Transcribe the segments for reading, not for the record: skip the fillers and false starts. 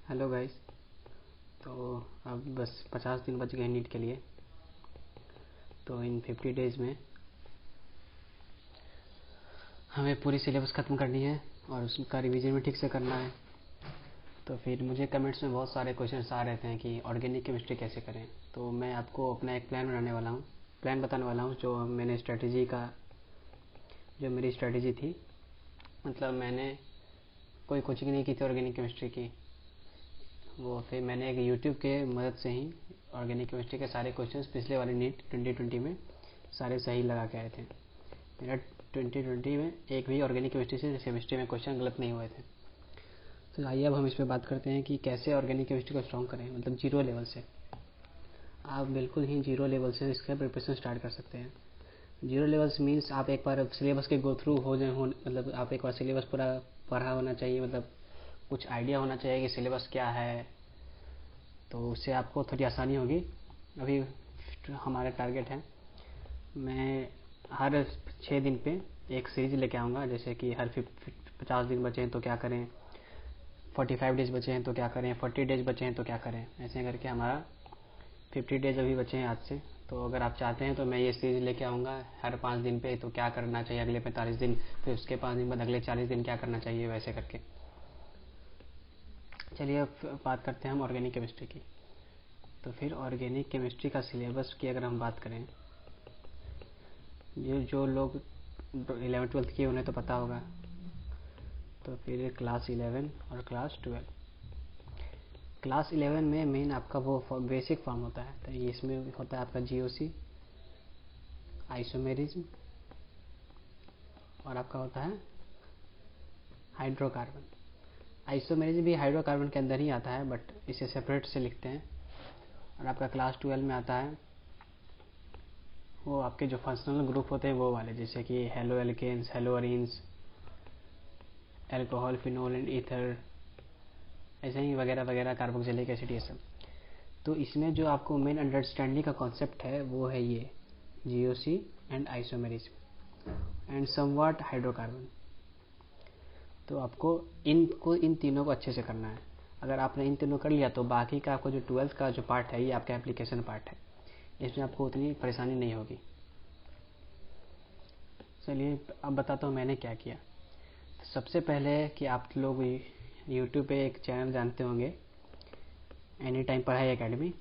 Hello guys. तो अब बस 50 दिन बच गए नीट के लिए। तो इन 50 डेज़ में हमें पूरी सिलेबस ख़त्म करनी है और उसका रिवीजन भी ठीक से करना है। तो फिर मुझे कमेंट्स में बहुत सारे क्वेश्चंस आ रहे थे कि ऑर्गेनिक केमिस्ट्री कैसे करें। तो मैं आपको अपना एक प्लान बताने वाला हूँ जो मेरी स्ट्रेटजी थी। मतलब मैंने कोई कोचिंग नहीं की थी ऑर्गेनिक केमिस्ट्री की। वो फिर मैंने एक यूट्यूब के मदद से ही ऑर्गेनिक केमिस्ट्री के सारे क्वेश्चंस पिछले वाले नीट 2020 में सारे सही लगा के आए थे। मेरा 2020 में एक भी ऑर्गेनिक केमिस्ट्री में क्वेश्चन गलत नहीं हुए थे। तो आइए अब हम इस पर बात करते हैं कि कैसे ऑर्गेनिक केमिस्ट्री को स्ट्रॉन्ग करें, मतलब जीरो लेवल से। आप बिल्कुल ही जीरो लेवल से इसका प्रिपरेशन स्टार्ट कर सकते हैं। जीरो लेवल्स मीन्स आप एक बार सिलेबस के गो थ्रू हो जाए, मतलब आप एक बार सिलेबस पूरा पढ़ा होना चाहिए, मतलब कुछ आइडिया होना चाहिए कि सिलेबस क्या है। तो उससे आपको थोड़ी आसानी होगी। अभी हमारा टारगेट है, मैं हर 6 दिन पे एक सीरीज लेके आऊँगा। जैसे कि हर 50 दिन बचे हैं तो क्या करें, 45 डेज बचे हैं तो क्या करें, 40 डेज बचे हैं तो क्या करें। ऐसे करके हमारा 50 डेज अभी बचे हैं आज से। तो अगर आप चाहते हैं तो मैं ये सीरीज लेके आऊँगा हर 5 दिन पे, तो क्या करना चाहिए अगले 45 दिन, फिर उसके 5 दिन बाद अगले 40 दिन क्या करना चाहिए, वैसे करके। चलिए अब बात करते हैं हम ऑर्गेनिक केमिस्ट्री की। तो फिर ऑर्गेनिक केमिस्ट्री का सिलेबस की अगर हम बात करें, ये जो लोग 11th-12th किए उन्हें तो पता होगा। तो फिर क्लास 11 और क्लास 12। क्लास 11 में मेन आपका वो बेसिक फॉर्म होता है। तो ये इसमें होता है आपका जीओसी, आइसोमेरिज्म और आपका होता है हाइड्रोकार्बन। आइसोमेरिज्म भी हाइड्रोकार्बन के अंदर ही आता है, बट इसे सेपरेट से लिखते हैं। और आपका क्लास 12 में आता है वो आपके जो फंक्शनल ग्रुप होते हैं वो वाले, जैसे कि halo alkanes, halo arenes, alcohol, phenol and ether, ऐसे ही वगैरह वगैरह, कार्बोक्सिलिक एसिड, ये सब। तो इसमें जो आपको मेन अंडरस्टैंडिंग का कॉन्सेप्ट है वो है ये GOC and isomerism and somewhat hydrocarbon. तो आपको इन तीनों को अच्छे से करना है। अगर आपने इन तीनों कर लिया तो बाकी का आपको जो 12th का जो पार्ट है ये आपका एप्लीकेशन पार्ट है, इसमें आपको उतनी परेशानी नहीं होगी। चलिए अब बताता हूँ मैंने क्या किया। सबसे पहले कि आप लोग यूट्यूब पे एक चैनल जानते होंगे, एनी टाइम पढ़ाई एकेडमी।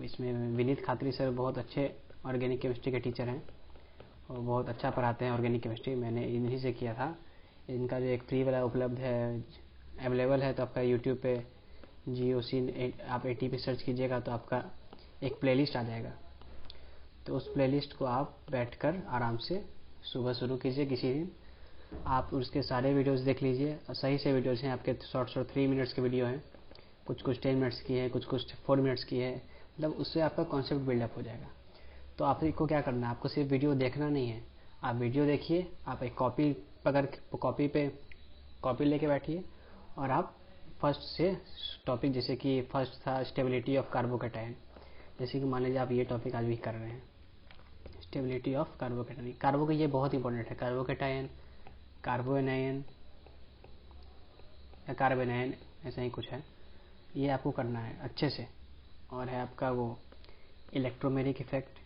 इसमें विनीत खात्री सर बहुत अच्छे ऑर्गेनिक केमिस्ट्री के टीचर हैं और बहुत अच्छा पढ़ाते हैं ऑर्गेनिक केमिस्ट्री। मैंने इन्हीं से किया था। इनका जो एक फ्री वाला उपलब्ध है, अवेलेबल है, तो आपका यूट्यूब पे GOC आप 80 पे सर्च कीजिएगा तो आपका एक प्लेलिस्ट आ जाएगा। तो उस प्लेलिस्ट को आप बैठकर आराम से सुबह शुरू कीजिए किसी दिन। आप उसके सारे वीडियोस देख लीजिए। सही से वीडियोस हैं आपके, शॉर्ट 3 मिनट्स के वीडियो हैं, कुछ 10 मिनट्स की है, कुछ 4 मिनट्स की है। मतलब उससे आपका कॉन्सेप्ट बिल्डअप हो जाएगा। तो आपको क्या करना है, आपको सिर्फ वीडियो देखना नहीं है। आप वीडियो देखिए, आप एक कॉपी पकड़ कॉपी लेके बैठिए और आप फर्स्ट से टॉपिक, जैसे कि फर्स्ट था स्टेबिलिटी ऑफ कार्बोकेटाइन। जैसे कि मान लीजिए आप ये टॉपिक आज भी कर रहे हैं, स्टेबिलिटी ऑफ कार्बोकेटाइन। कार्बो का ये बहुत इंपॉर्टेंट है, कार्बोकेटाइन, कार्बोएनायन या कार्बेनायन, ऐसा ही कुछ है। ये आपको करना है अच्छे से। और है आपका वो इलेक्ट्रोमेरिक इफेक्ट,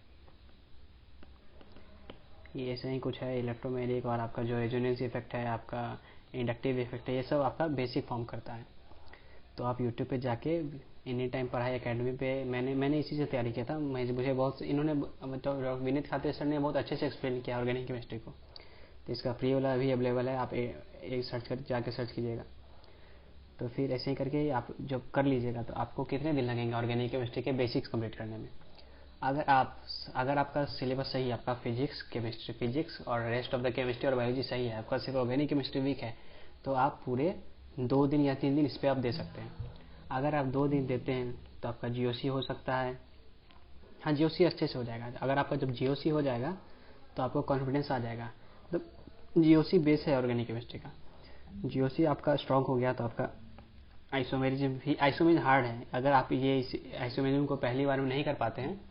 ये ऐसा ही कुछ है इलेक्ट्रोमेरिक। और आपका जो रेजोनेंस इफेक्ट है, आपका इंडक्टिव इफेक्ट है, ये सब आपका बेसिक फॉर्म करता है। तो आप यूट्यूब पे जाके एनी टाइम पढ़ाई एकेडमी पे, मैंने इसी से तैयारी किया था। मुझे बहुत इन्होंने विनीत खाते सर ने बहुत अच्छे से एक्सप्लेन किया ऑर्गेनिक केमिस्ट्री को। तो इसका फ्री वाला भी अवेलेबल है, आप एक जाके सर्च कीजिएगा। तो फिर ऐसे ही करके आप जब कर लीजिएगा तो आपको कितने दिन लगेंगे ऑर्गेनिक केमिस्ट्री के बेसिक्स कंप्लीट करने में। अगर आपका सिलेबस सही है, आपका फिजिक्स और रेस्ट ऑफ द केमिस्ट्री और बायोलॉजी सही है, आपका सिर्फ ऑर्गेनिक केमिस्ट्री वीक है, तो आप पूरे 2 दिन या 3 दिन इस पर आप दे सकते हैं। अगर आप 2 दिन देते हैं तो आपका जीओसी हो सकता है। हाँ, जीओसी अच्छे से हो जाएगा। अगर आपका जब जीओसी हो जाएगा तो आपको कॉन्फिडेंस आ जाएगा। तो जीओसी बेस है ऑर्गेनिक केमिस्ट्री का। जीओसी आपका स्ट्रांग हो गया तो आपका आइसोमेरिज्म हार्ड है। अगर आप ये आइसोमेरिज्म को पहली बार में नहीं कर पाते हैं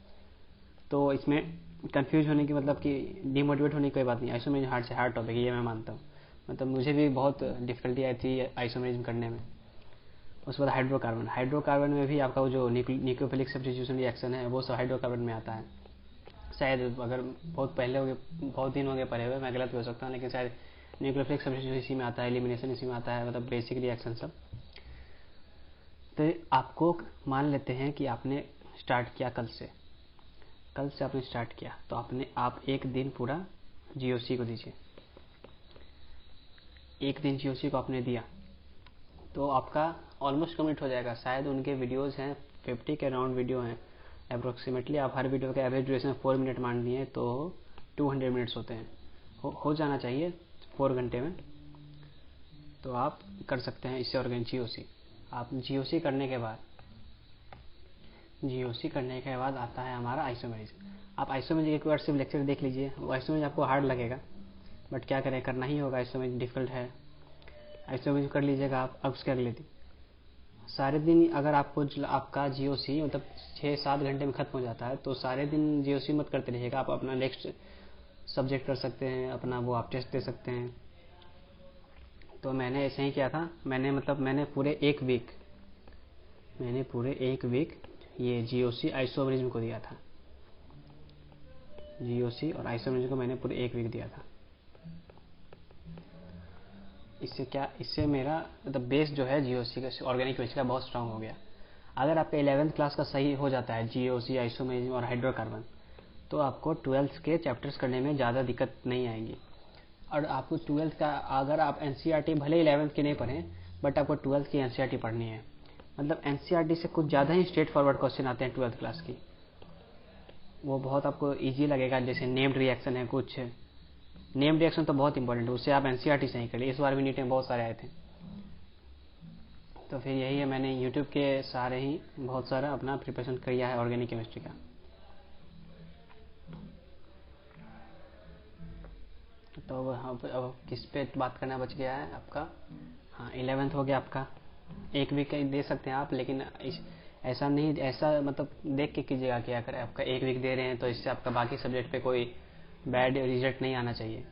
तो इसमें कंफ्यूज होने की, मतलब कि डिमोटिवेट होने की कोई बात नहीं। आइसोमेरिज्म हार्ड से हार्ड टॉपिक है, ये मैं मानता हूँ। मतलब मुझे भी बहुत डिफिकल्टी आई थी आइसोमेरिज्म करने में। उसके बाद हाइड्रोकार्बन में भी आपका वो जो न्यूक्लियोफिलिक सब्स्टिट्यूशन रिएक्शन है वो सब हाइड्रोकार्बन में आता है। शायद अगर बहुत पहले हो गए, बहुत दिन हो गए पढ़े हुए, मैं गलत भी हो सकता हूँ, लेकिन शायद न्यूक्लियोफिलिक सब्स्टिट्यूशन इसी में आता है, एलिमिनेशन इसी में आता है, मतलब बेसिक रिएक्शन सब। तो आपको मान लेते हैं कि आपने स्टार्ट किया कल से आपने स्टार्ट किया, तो आप एक दिन पूरा जीओसी को दीजिए। एक दिन जीओसी को आपने दिया तो आपका ऑलमोस्ट कंप्लीट हो जाएगा। शायद उनके वीडियोस हैं 50 के अराउंड वीडियो हैं अप्रोक्सीमेटली। आप हर वीडियो का एवरेज ड्यूरेशन 4 मिनट मान लिए तो 200 मिनट्स होते हैं, हो जाना चाहिए 4 घंटे में। तो आप कर सकते हैं इससे ऑर्गेनिक जीओसी। आप जीओसी करने के बाद आता है हमारा आइसोमेरिज। आप आइसोमेरिज एक बार सिर्फ लेक्चर देख लीजिए। वो आइसोमेरिज आपको हार्ड लगेगा, बट क्या करें, करना ही होगा। आइसोमेरिज डिफिकल्ट है। आइसोमेरिज कर लीजिएगा आप। अब उसके अगले दिन सारे दिन अगर आपका जीओसी मतलब 6-7 घंटे में खत्म हो जाता है तो सारे दिन जीओसी मत करते रहिएगा। आप अपना नेक्स्ट सब्जेक्ट कर सकते हैं, अपना वो आप टेस्ट दे सकते हैं। तो मैंने ऐसे ही किया था। मैंने पूरे एक वीक ये जीओसी आइसोमेरिज्म को दिया था। जीओसी और आइसोमेरिज्म को मैंने पूरे एक वीक दिया था। इससे मेरा मतलब बेस जो है जीओसी का, ऑर्गेनिक केमिस्ट्री का, बहुत स्ट्रांग हो गया। अगर आपका 11th क्लास का सही हो जाता है जीओसी, आइसोमेरिज्म और हाइड्रोकार्बन, तो आपको 12th के चैप्टर्स करने में ज़्यादा दिक्कत नहीं आएंगी। और आपको 12th का अगर आप एनसीईआरटी भले 11th की नहीं पढ़ें, बट आपको 12th की एनसीईआरटी पढ़नी है। मतलब एनसीईआरटी से कुछ ज़्यादा ही स्ट्रेट फॉरवर्ड क्वेश्चन आते हैं 12th क्लास की। वो बहुत आपको ईजी लगेगा। जैसे नेम्ड रिएक्शन है, कुछ नेम्ड रिएक्शन तो बहुत इंपॉर्टेंट है, उससे आप एनसीईआरटी से ही करिए। इस बार भी नीट में बहुत सारे आए थे। तो फिर यही है, मैंने यूट्यूब के सारे ही बहुत सारा अपना प्रिपरेशन किया है ऑर्गेनिक केमिस्ट्री का। तो अब किस पे बात करना बच गया है आपका? हाँ, 11th हो गया आपका। एक वीक दे सकते हैं आप, लेकिन ऐसा नहीं, ऐसा मतलब देख के कीजिएगा कि अगर आपका एक वीक दे रहे हैं तो इससे आपका बाकी सब्जेक्ट पे कोई बैड रिजल्ट नहीं आना चाहिए।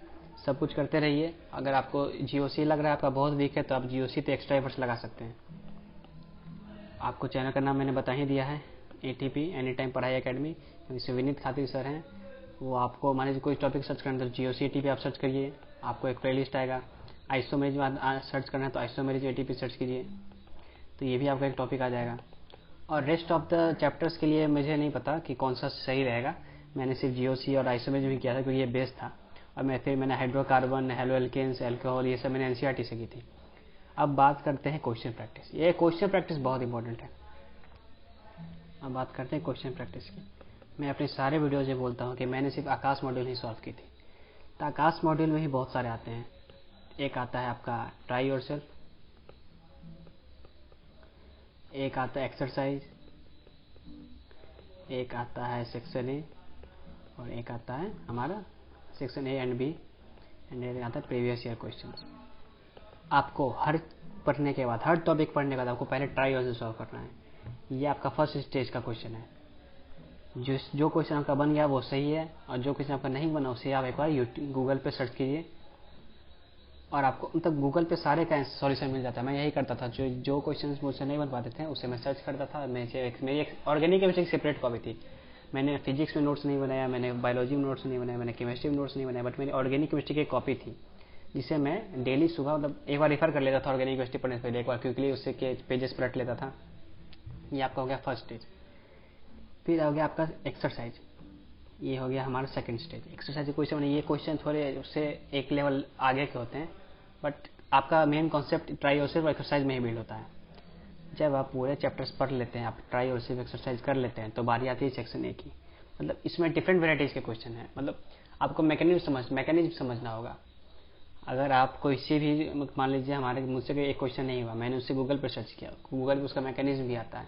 सब कुछ करते रहिए। अगर आपको जीओसी लग रहा है आपका बहुत वीक है, तो आप जीओसी पे एक्स्ट्रा एफर्ट्स लगा सकते हैं। आपको चैनल का नाम मैंने बता ही दिया है, ATP एनी टाइम पढ़ाई एकेडमी। इससे विनीत खातिर सर हैं। वो आपको मान लीजिए कोई टॉपिक सर्च करना है तो जीओसी ATP आप सर्च करिए, आपको एक प्लेलिस्ट आएगा। आइसोमेरिज सर्च करना है तो आइसोमेरिज ATP सर्च कीजिए, तो ये भी आपका एक टॉपिक आ जाएगा। और रेस्ट ऑफ द चैप्टर्स के लिए मुझे नहीं पता कि कौन सा सही रहेगा। मैंने सिर्फ जीओसी और आइसोमेरिज भी किया था क्योंकि ये बेस था। और मैंने हाइड्रोकार्बन, हेलो एल्केन्स, अल्कोहल, ये सब मैंने एनसीईआरटी से की थी। अब बात करते हैं क्वेश्चन प्रैक्टिस। ये क्वेश्चन प्रैक्टिस बहुत इंपॉर्टेंट है। अब बात करते हैं क्वेश्चन प्रैक्टिस की। मैं अपने सारे वीडियोज में बोलता हूँ कि मैंने सिर्फ आकाश मॉड्यूल ही सॉल्व की थी। तो आकाश मॉड्यूल में ही बहुत सारे आते हैं। एक आता है आपका ट्राई योरसेल्फ, एक आता है एक्सरसाइज, एक आता है सेक्शन ए, और एक आता है हमारा section A and B, and एक आता है प्रीवियस ईयर क्वेश्चन। आपको हर पढ़ने के बाद, हर टॉपिक पढ़ने के बाद आपको पहले ट्राई योरसेल्फ सॉल्व करना है। ये आपका फर्स्ट स्टेज का क्वेश्चन है। जो क्वेश्चन आपका बन गया वो सही है, और जो क्वेश्चन आपका नहीं बना उसे आप एक बार गूगल पे सर्च कीजिए, और आपको मतलब गूगल पे सारे का सॉल्यूशन मिल जाता है। मैं यही करता था, जो क्वेश्चन मुझसे नहीं बन पाते थे उसे मैं सर्च करता था। मेरी एक ऑर्गेनिक केमिस्ट्री की सेपरेट कॉपी थी। मैंने फिजिक्स में नोट्स नहीं बनाया, मैंने बायोलॉजी में नोट्स नहीं बनाया, मैंने केमिस्ट्री में नोट्स नहीं बनाया, बट मेरी ऑर्गेनिक केमिस्ट्री की एक कॉपी थी जिसे मैं डेली सुबह मतलब एक बार रेफर कर लेता था ऑर्गेनिक केमिस्ट्री पढ़ने से पहले, एक बार क्विकली उससे के पेजेस पलट लेता था। ये आपका हो गया फर्स्ट स्टेज। फिर हो गया आपका एक्सरसाइज, ये हो गया हमारा सेकंड स्टेज। एक्सरसाइज क्वेश्चन, ये क्वेश्चन थोड़े उससे एक लेवल आगे के होते हैं, बट आपका मेन कॉन्सेप्ट ट्राई योरसेल्फ और एक्सरसाइज में ही बिल्ड होता है। जब आप पूरे चैप्टर्स पढ़ लेते हैं, आप ट्राई योरसेल्फ एक्सरसाइज कर लेते हैं, तो बारी आती है सेक्शन ए की। मतलब इसमें डिफरेंट वेराइटीज के क्वेश्चन है। मतलब आपको मैकेनिज्म समझना होगा। अगर आप कोई से भी मान लीजिए मुझसे एक क्वेश्चन नहीं हुआ, मैंने उससे गूगल पर सर्च किया, गूगल पर उसका मैकेनिज्म भी आता है,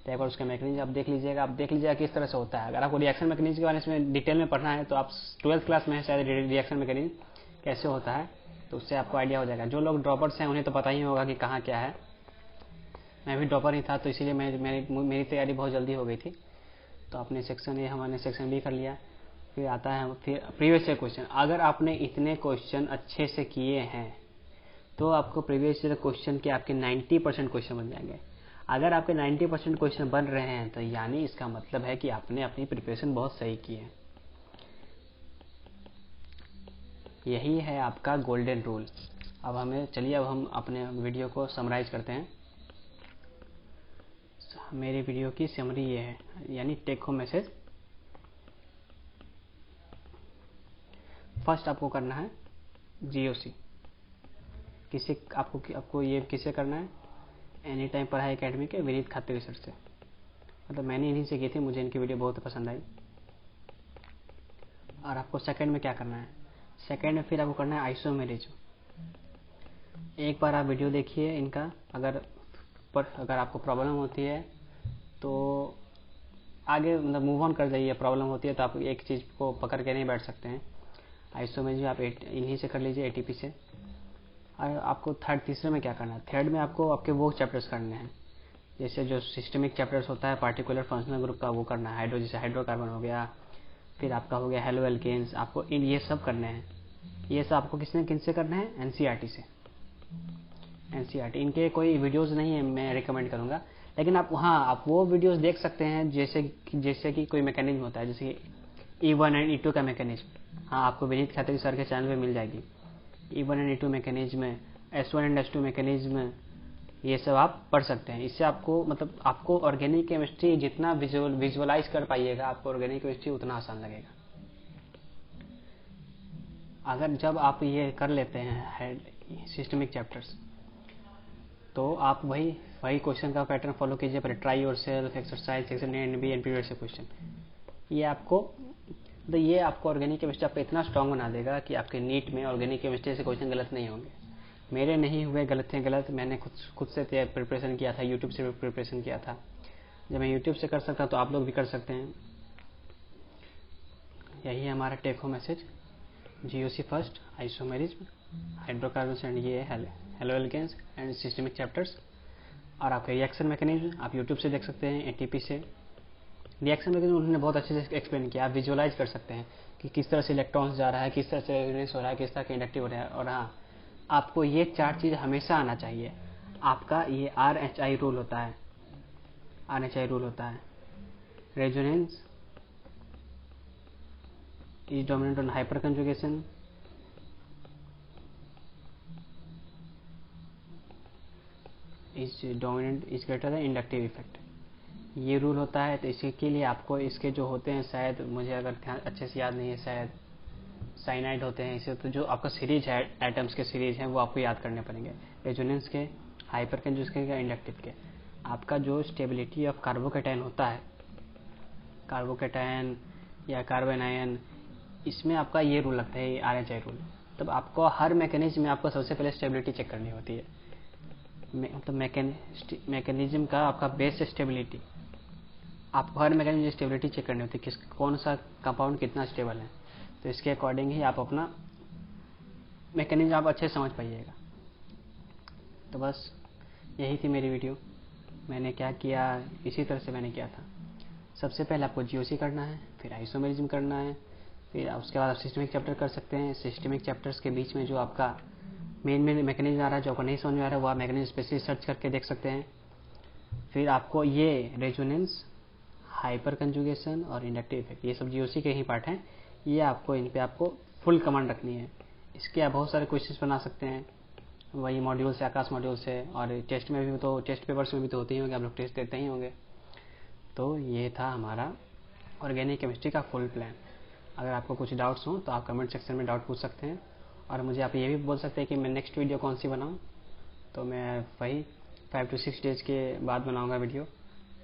तो एक बार उसका मैकेनिज्म आप देख लीजिएगा किस तरह से होता है। अगर आपको रिएक्शन मैकेनिज्म के बारे में डिटेल में पढ़ना है तो आप 12th क्लास में है शायद, रिएक्शन मैकेनिज्म कैसे होता है, तो उससे आपको आइडिया हो जाएगा। जो लोग ड्रॉपर्स हैं उन्हें तो पता ही होगा कि कहाँ क्या है। मैं भी ड्रॉपर ही था, तो इसीलिए मेरी तैयारी बहुत जल्दी हो गई थी। तो अपने सेक्शन ए हमने सेक्शन बी कर लिया। फिर आता है फिर प्रीवियस ईयर क्वेश्चन। अगर आपने इतने क्वेश्चन अच्छे से किए हैं तो आपको प्रीवियस ईयर क्वेश्चन के आपके 90% क्वेश्चन बन जाएंगे। अगर आपके 90% क्वेश्चन बन रहे हैं तो यानी इसका मतलब है कि आपने अपनी प्रिपरेशन बहुत सही की है। यही है आपका गोल्डन रूल। अब हम अपने वीडियो को समराइज करते हैं। मेरे वीडियो की समरी ये है, यानी टेक होम मैसेज। फर्स्ट आपको करना है GOC। आपको ये किससे करना है? एनी टाइम पढ़ाई एकेडमी के विनीत खाते सर से। मतलब मैंने इन्हीं से की थी, मुझे इनकी वीडियो बहुत पसंद आई। और आपको सेकंड में क्या करना है? सेकंड में फिर आपको करना है आइसोमेरिज्म। एक बार आप वीडियो देखिए इनका, अगर आपको प्रॉब्लम होती है तो आगे मतलब मूव ऑन कर जाइए। प्रॉब्लम होती है तो आप एक चीज़ को पकड़ के नहीं बैठ सकते हैं। आइसोमेरिज्म आप इन्हीं से कर लीजिए, ATP से। और आपको तीसरे में क्या करना है? थर्ड में आपको आपके वो चैप्टर्स करने हैं, जैसे जो सिस्टमिक चैप्टर्स होता है पार्टिकुलर फंक्शनल ग्रुप का, वो करना है। जैसे हाइड्रोकार्बन हो गया, फिर आपका हो गया हेलो एल्केन्स, आपको ये सब करने हैं। ये सब आपको किनसे करना है? NCERT से। NCERT इनके कोई वीडियोस नहीं है, मैं रिकमेंड करूंगा, लेकिन आप वो वीडियोस देख सकते हैं जैसे कि कोई मैकेनिज्म होता है, जैसे E1 एंड E2 का मैकेनिज्म। हाँ, आपको विनीत खत्री सर के चैनल पे मिल जाएगी। E1 and E2 mechanism, S1 and S2 mechanism, ये सब आप पढ़ सकते हैं। इससे आपको ऑर्गेनिक केमिस्ट्री जितना विजुअलाइज कर पाइएगा, आपको ऑर्गेनिक केमिस्ट्री उतना आसान लगेगा। अगर जब आप ये कर लेते हैं सिस्टमिक चैप्टर्स, तो आप वही क्वेश्चन का पैटर्न फॉलो कीजिए। पहले try yourself, exercise section A and B and previous question. ये आपको ऑर्गेनिक केमिस्ट्री आपको इतना स्ट्रांग बना देगा कि आपके नीट में ऑर्गेनिक केमिस्ट्री से क्वेश्चन गलत नहीं होंगे। मेरे नहीं हुए गलत। मैंने खुद से प्रिपरेशन किया था, यूट्यूब से प्रिपरेशन किया था। जब मैं यूट्यूब से कर सकता तो आप लोग भी कर सकते हैं। यही है हमारा take home message. GOC first, isomerism, hydrocarbons and ये haloalkanes and systemic chapters. और आपका रिएक्शन मैकेनिज्म आप यूट्यूब से देख सकते हैं, ATP से। रिएक्शन मैकेनिज्म उन्होंने बहुत अच्छे से एक्सप्लेन किया। आप विजुअलाइज कर सकते हैं कि किस तरह से इलेक्ट्रॉन्स जा रहा है, किस तरह से रिलीज हो रहा है, किस तरह का इंडक्टिव हो रहा है। और हाँ, आपको ये 4 चीज़ हमेशा आना चाहिए। आपका ये RHI रूल होता है। Resonance is dominant on hyperconjugation, is greater than inductive effect। ये रूल होता है। तो इसके लिए आपको इसके जो होते हैं, शायद मुझे अगर अच्छे से याद नहीं है, शायद साइनाइड होते हैं इसे। तो जो आपका सीरीज है, एटम्स के सीरीज हैं, वो आपको याद करने पड़ेंगे। रेजोनेंस के, हाइपरकंजुगेशन के, इंडक्टिव के। आपका जो स्टेबिलिटी ऑफ कार्बोकैटायन होता है, कार्बोकैटायन या कार्बन आयन, इसमें आपका ये रूल लगता है, RHI रूल। तब आपको हर मैकेनिज्म में आपको सबसे पहले स्टेबिलिटी चेक करनी होती है। मतलब मैकेनिज्म का आपका बेस स्टेबिलिटी, आपको हर मैकेनिज्म की स्टेबिलिटी चेक करनी होती है, कौन सा कंपाउंड कितना स्टेबल है। तो इसके अकॉर्डिंग ही आप अपना मैकेनिज्म आप अच्छे से समझ पाइएगा। तो बस यही थी मेरी वीडियो। मैंने क्या किया, इसी तरह से मैंने किया था। सबसे पहले आपको GOC करना है, फिर आइसोमेरिज्म करना है, फिर उसके बाद आप सिस्टमिक चैप्टर कर सकते हैं। सिस्टमिक चैप्टर्स के बीच में जो आपका मेन मैकेनिज्म आ रहा है, जो आपको नहीं समझ में आ रहा है, वो आप मैकेनिज्म स्पेशली सर्च करके देख सकते हैं। फिर आपको ये रेजोनेंस, हाइपर कंजुगेशन और इंडक्टिव इफेक्ट, ये सब GOC के ही पार्ट हैं। ये आपको इन पे आपको फुल कमांड रखनी है। इसके आप बहुत सारे क्वेश्चंस बना सकते हैं, वही मॉड्यूल से, आकाश मॉड्यूल से। और टेस्ट में भी तो, टेस्ट पेपर्स में भी तो होते ही होंगे, आप लोग टेस्ट देते ही होंगे। तो ये था हमारा ऑर्गेनिक केमिस्ट्री का फुल प्लान। अगर आपको कुछ डाउट्स हो तो आप कमेंट सेक्शन में डाउट पूछ सकते हैं। और मुझे आप ये भी बोल सकते हैं कि मैं नेक्स्ट वीडियो कौन सी बनाऊं। तो मैं वही 5 to 6 डेज के बाद बनाऊंगा वीडियो।